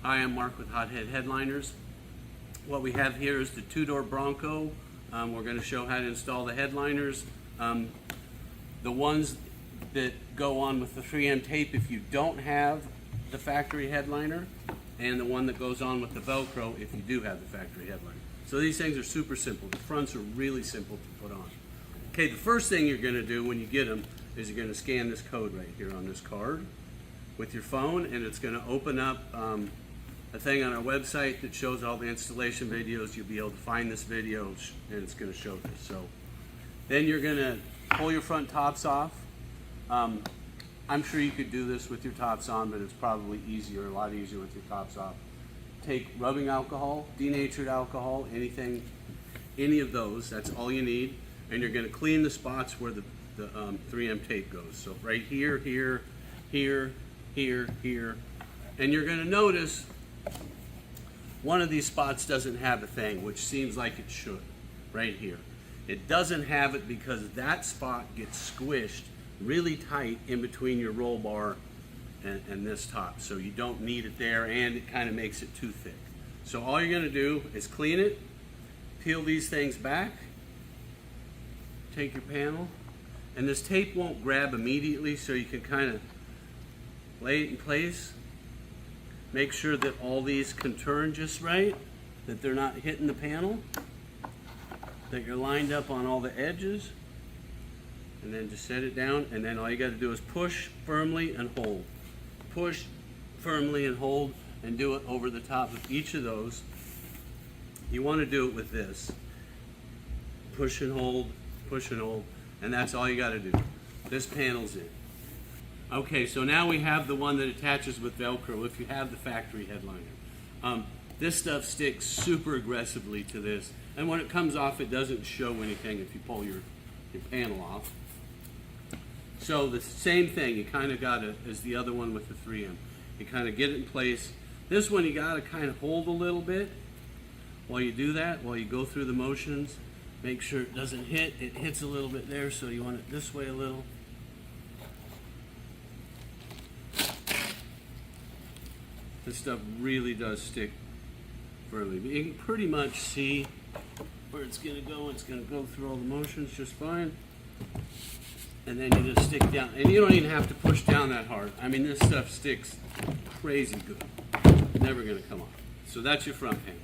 Hi, I'm Mark with Hothead Headliners. What we have here is the two-door Bronco. We're going to show how to install the headliners. The ones that go on with the 3M tape if you don't have the factory headliner, and the one that goes on with the Velcro if you do have the factory headliner. So these things are super simple. The fronts are really simple to put on. Okay, the first thing you're going to do when you get them is you're going to scan this code right here on this card with your phone, and it's going to open up a thing on our website that shows all the installation videos. You'll be able to find this video and it's going to show this. So then you're going to pull your front tops off. I'm sure you could do this with your tops on, but it's probably easier, a lot easier with your tops off. Take rubbing alcohol, denatured alcohol, anything, any of those, that's all you need. And you're going to clean the spots where the 3M tape goes. So right here, here, here, here, here. And you're going to notice one of these spots doesn't have a thing, which seems like it should, right here. It doesn't have it because that spot gets squished really tight in between your roll bar and this top. So you don't need it there, and it kind of makes it too thick. So all you're going to do is clean it, peel these things back, take your panel, and this tape won't grab immediately, so you can kind of lay it in place. Make sure that all these can turn just right, that they're not hitting the panel, that you're lined up on all the edges, and then just set it down, and then all you got to do is push firmly and hold. Push firmly and hold, and do it over the top of each of those. You want to do it with this. Push and hold, and that's all you got to do. This panel's in. Okay, so now we have the one that attaches with Velcro if you have the factory headliner. This stuff sticks super aggressively to this, and when it comes off it doesn't show anything if you pull your panel off. So the same thing, you kind of got it as the other one with the 3M. You kind of get it in place. This one you got to kind of hold a little bit while you do that, while you go through the motions. Make sure it doesn't hit. It hits a little bit there, so you want it this way a little. This stuff really does stick firmly. But you can pretty much see where it's going to go. It's going to go through all the motions just fine. And then you just stick down. And you don't even have to push down that hard. I mean, this stuff sticks crazy good. Never going to come off. So that's your front panels.